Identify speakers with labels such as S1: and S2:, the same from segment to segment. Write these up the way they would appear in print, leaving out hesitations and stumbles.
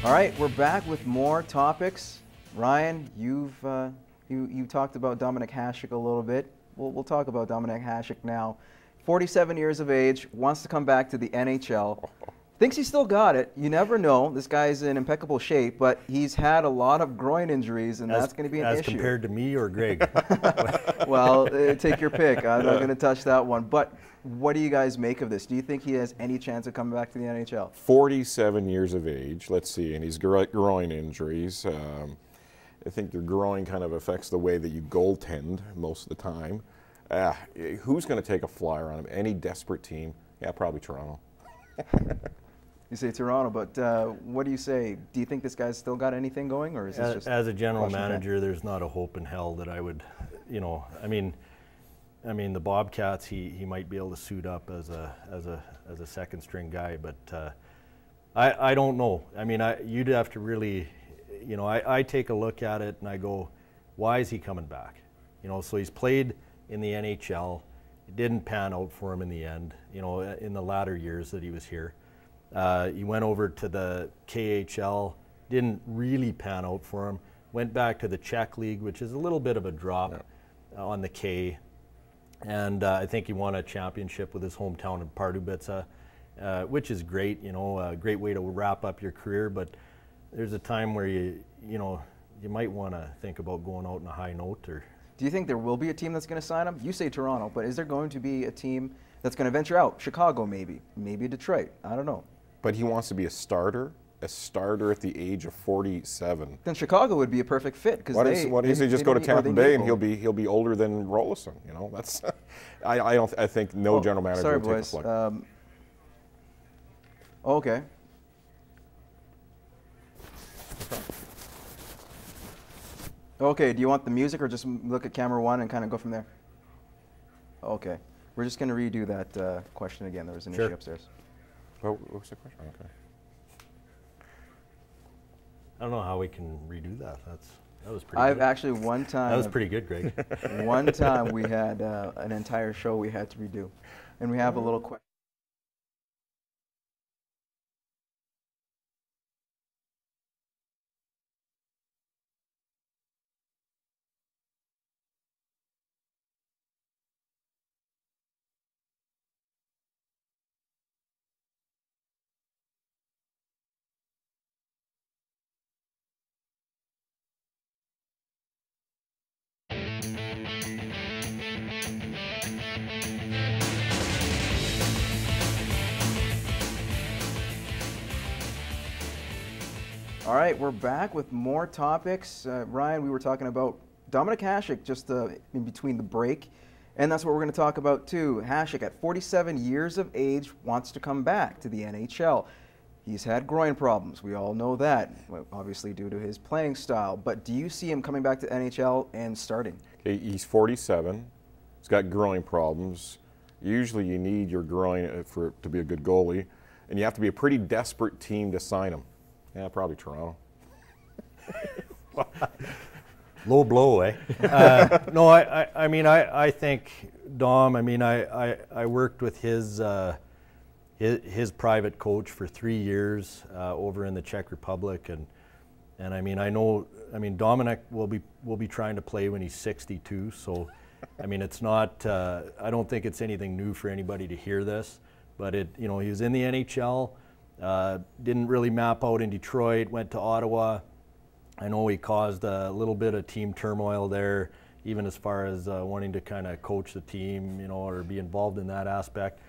S1: All right, we're back with more topics. Ryan, you talked about Dominik Hasek a little bit. We'll talk about Dominik Hasek now. 47 years of age, wants to come back to the NHL. Thinks he's still got it. You never know. This guy's in impeccable shape, but he's had a lot of groin injuries, and that's going to be an issue.
S2: As compared to me or Greg?
S1: Well, take your pick. I'm not going to touch that one. But what do you guys make of this? Do you think he has any chance of coming back to the NHL?
S3: 47 years of age, let's see, and he's groin injuries. I think your groin kind of affects the way that you goaltend most of the time. Who's going to take a flyer on him? Any desperate team? Yeah, probably Toronto.
S1: You say Toronto, but what do you say? Do you think this guy's still got anything going, or is this just
S2: as a general manager? There's not a hope in hell that I would, I mean, the Bobcats, he might be able to suit up as a second string guy, but I don't know. I mean, you'd have to really, I take a look at it and I go, why is he coming back? So he's played in the NHL. It didn't pan out for him in the end, in the latter years that he was here. He went over to the KHL, didn't really pan out for him. Went back to the Czech League, which is a little bit of a drop on the K. And I think he won a championship with his hometown in Pardubice, which is great, a great way to wrap up your career. But there's a time where you might want to think about going out on a high note. Or
S1: do you think there will be a team that's going to sign him? You say Toronto, but is there going to be a team that's going to venture out? Chicago, maybe Detroit. I don't know.
S3: But he wants to be a starter at the age of 47.
S1: Then Chicago would be a perfect fit because
S3: what does he just go to Tampa Bay and he'll be older than Rolison? That's I think no general manager will take a flyer.
S1: Okay. Okay, do you want the music or just look at camera one and kind of go from there? Okay. We're just going to redo that question again. There was an issue upstairs.
S3: What was the question? Okay.
S2: I don't know how we can redo that. That was pretty good.
S1: Actually, one time.
S2: That was pretty good, Greg.
S1: One time we had an entire show we had to redo. And we have a little question. All right, we're back with more topics. Ryan, we were talking about Dominik Hasek just in between the break, and that's what we're going to talk about too. Hasek, at 47 years of age, wants to come back to the NHL. He's had groin problems. We all know that, obviously due to his playing style. But do you see him coming back to NHL and starting?
S3: Okay, he's 47. He's got groin problems. Usually you need your groin to be a good goalie, and you have to be a pretty desperate team to sign him. Yeah, probably Toronto.
S2: Low blow, eh? No, I mean, I think Dom. I mean, I worked with his private coach for 3 years over in the Czech Republic, and I mean, I know. I mean, Dominik will be trying to play when he's 62. So, I mean, it's not. I don't think it's anything new for anybody to hear this, but he was in the NHL. Didn't really map out in Detroit, went to Ottawa. I know he caused a little bit of team turmoil there, even as far as wanting to kind of coach the team, or be involved in that aspect.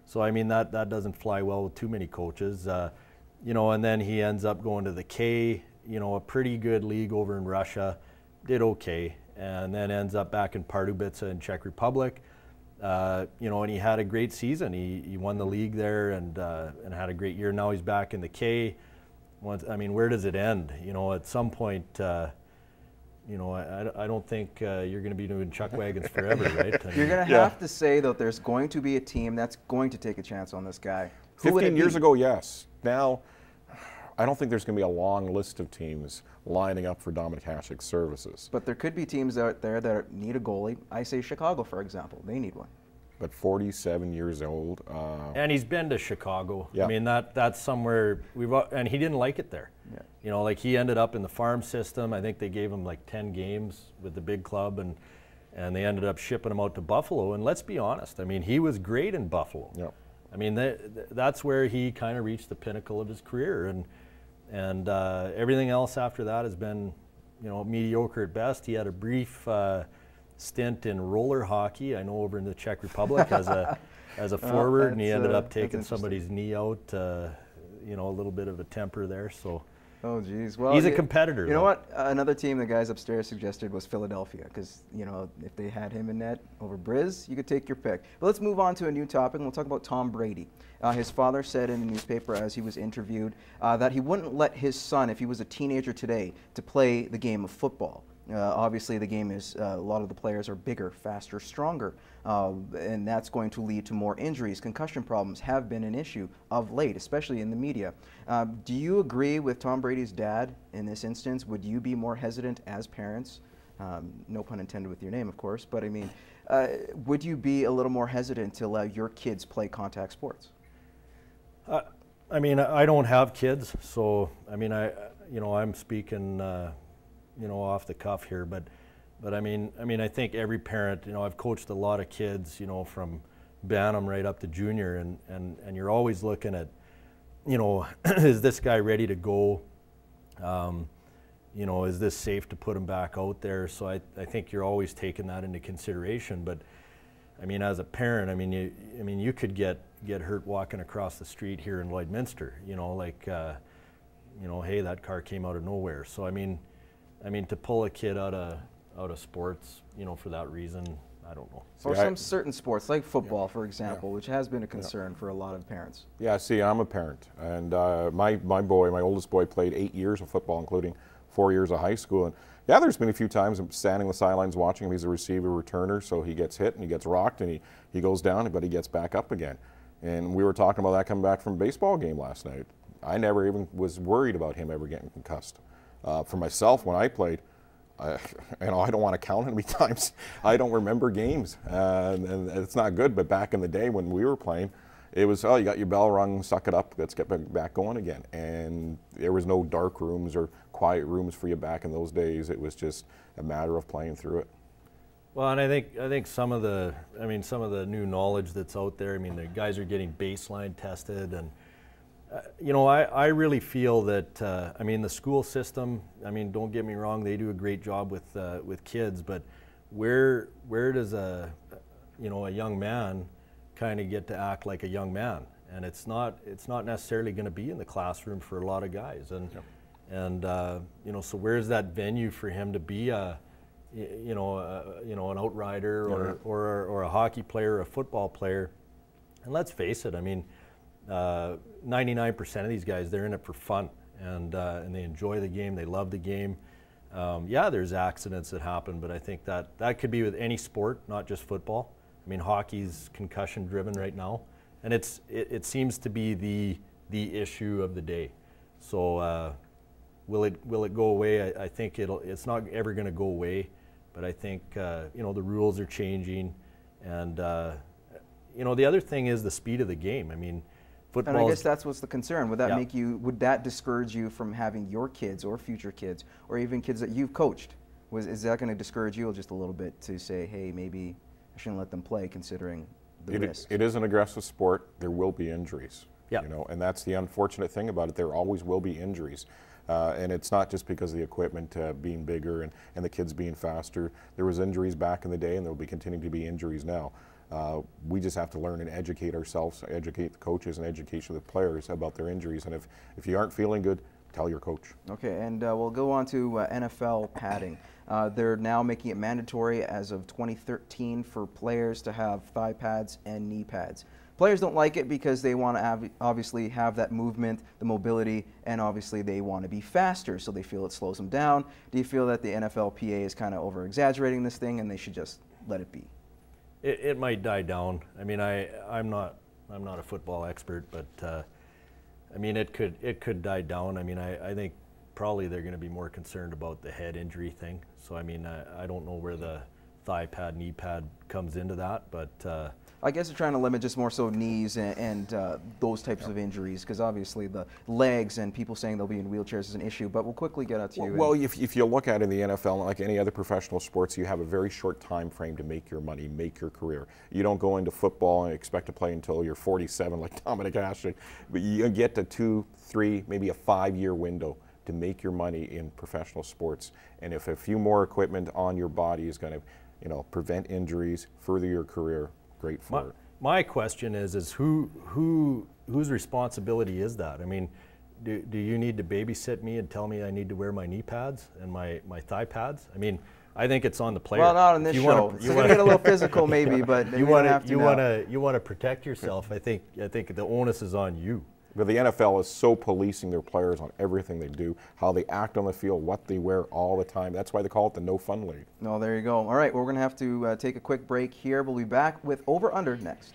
S2: So, I mean, that doesn't fly well with too many coaches. And then he ends up going to the K, a pretty good league over in Russia, did okay, and then ends up back in Pardubice in Czech Republic. And he had a great season. He won the league there and had a great year. Now he's back in the K. I mean, where does it end? At some point, I don't think you're going to be doing chuck wagons forever, right? I mean,
S1: you're going to have to say that there's going to be a team that's going to take a chance on this guy.
S3: 15 years ago, yes. Now, I don't think there's going to be a long list of teams lining up for Dominik Hasek's services.
S1: But there could be teams out there that need a goalie. I say Chicago, for example. They need one.
S3: But 47 years old.
S2: And he's been to Chicago.
S3: Yeah.
S2: I mean, that's somewhere and he didn't like it there.
S1: Yeah.
S2: You know, like he ended up in the farm system. I think they gave him like 10 games with the big club, and they ended up shipping him out to Buffalo. And let's be honest, I mean, he was great in Buffalo.
S3: Yep.
S2: I mean, that's where he kind of reached the pinnacle of his career, and everything else after that has been, you know, mediocre at best. He had a brief stint in roller hockey, I know, over in the Czech Republic as a forward, and he ended up taking somebody's knee out. You know, a little bit of a temper there. So.
S1: Oh, geez. Well,
S2: he's a competitor.
S1: You know what? Another team the guys upstairs suggested was Philadelphia, because, you know, if they had him in net over Briz, you could take your pick. But let's move on to a new topic, and we'll talk about Tom Brady. His father said in the newspaper as he was interviewed that he wouldn't let his son, if he was a teenager today, to play the game of football. Obviously, the game is, a lot of the players are bigger, faster, stronger, and that's going to lead to more injuries. Concussion problems have been an issue of late, especially in the media. Do you agree with Tom Brady's dad in this instance? Would you be more hesitant as parents? No pun intended with your name, of course, but I mean, would you be a little more hesitant to allow your kids play contact sports?
S2: I mean, I don't have kids, so I mean, you know, I'm speaking, you know, off the cuff here, but I mean, I think every parent, you know, I've coached a lot of kids, you know, from Bantam right up to junior, and you're always looking at, you know, is this guy ready to go? You know, is this safe to put him back out there? So I think you're always taking that into consideration. But I mean, as a parent, I mean, you could get hurt walking across the street here in Lloydminster. You know, like, you know, hey, that car came out of nowhere. So I mean, to pull a kid out of sports, you know, for that reason, I don't know.
S1: Or some certain sports, like football, for example, which has been a concern for a lot of parents.
S3: Yeah, see, I'm a parent, and my oldest boy, played 8 years of football, including 4 years of high school. And yeah, there's been a few times I'm standing on the sidelines watching him. He's a receiver returner, so he gets hit and he gets rocked and he goes down, but he gets back up again. And we were talking about that coming back from a baseball game last night. I never even was worried about him ever getting concussed. For myself, when I played, you know, I don't want to count how many times I don't remember games, and it's not good. But back in the day when we were playing, it was, oh, you got your bell rung, suck it up, let's get back going again. And there was no dark rooms or quiet rooms for you back in those days. It was just a matter of playing through it.
S2: Well, and I think some of the new knowledge that's out there. I mean, the guys are getting baseline tested, and you know, I really feel that I mean, the school system, I mean, don't get me wrong, they do a great job with kids, but where does a young man kind of get to act like a young man? And it's not necessarily going to be in the classroom for a lot of guys, and you know, so where's that venue for him to be an outrider or a hockey player, a football player? And let's face it, I mean, 99% of these guys, they're in it for fun, and they enjoy the game, they love the game. Yeah, there's accidents that happen, but I think that could be with any sport, not just football. I mean, hockey's concussion driven right now, and it seems to be the issue of the day. So will it go away? I think it's not ever going to go away, but I think you know, the rules are changing, and you know, the other thing is the speed of the game. I mean,
S1: and I guess that's what's the concern. Would that would that discourage you from having your kids or future kids or even kids that you've coached? Is that going to discourage you just a little bit to say, hey, maybe I shouldn't let them play considering the risk?
S3: It is an aggressive sport. There will be injuries.
S2: Yeah.
S3: You know, and that's the unfortunate thing about it. There always will be injuries. And it's not just because of the equipment being bigger and the kids being faster. There was injuries back in the day, and there will be continuing to be injuries now. We just have to learn and educate ourselves, educate the coaches, and educate the players about their injuries. And if you aren't feeling good, tell your coach.
S1: Okay, and we'll go on to NFL padding. They're now making it mandatory as of 2013 for players to have thigh pads and knee pads. Players don't like it because they want to obviously have that movement, the mobility, and obviously they want to be faster, so they feel it slows them down. Do you feel that the NFLPA is kind of over-exaggerating this thing and they should just let it be?
S2: It might die down. I mean, I'm not a football expert, but I mean, it could die down. I mean, I think probably they're going to be more concerned about the head injury thing. So I mean, I don't know where the thigh pad, knee pad comes into that, but
S1: I guess they're trying to limit just more so knees and those types of injuries, because obviously the legs and people saying they'll be in wheelchairs is an issue. But we'll quickly get out to you.
S3: Well, if you look at it in the NFL, like any other professional sports, you have a very short time frame to make your money, make your career. You don't go into football and expect to play until you're 47 like Dominic Hasek, but you get a 2, 3, maybe a 5-year window to make your money in professional sports. And if a few more equipment on your body is going to, you know, prevent injuries, further your career, great for it.
S2: My question is whose responsibility is that? I mean, do you need to babysit me and tell me I need to wear my knee pads and my thigh pads? I mean, I think it's on the player.
S1: Well, not on this show. It's going to get a little physical, maybe, but
S2: you want to protect yourself. I think the onus is on you.
S3: But the NFL is so policing their players on everything they do, how they act on the field, what they wear all the time. That's why they call it the No Fun League.
S1: No, there you go. All right, well, we're going to have to take a quick break here. We'll be back with Over Under next.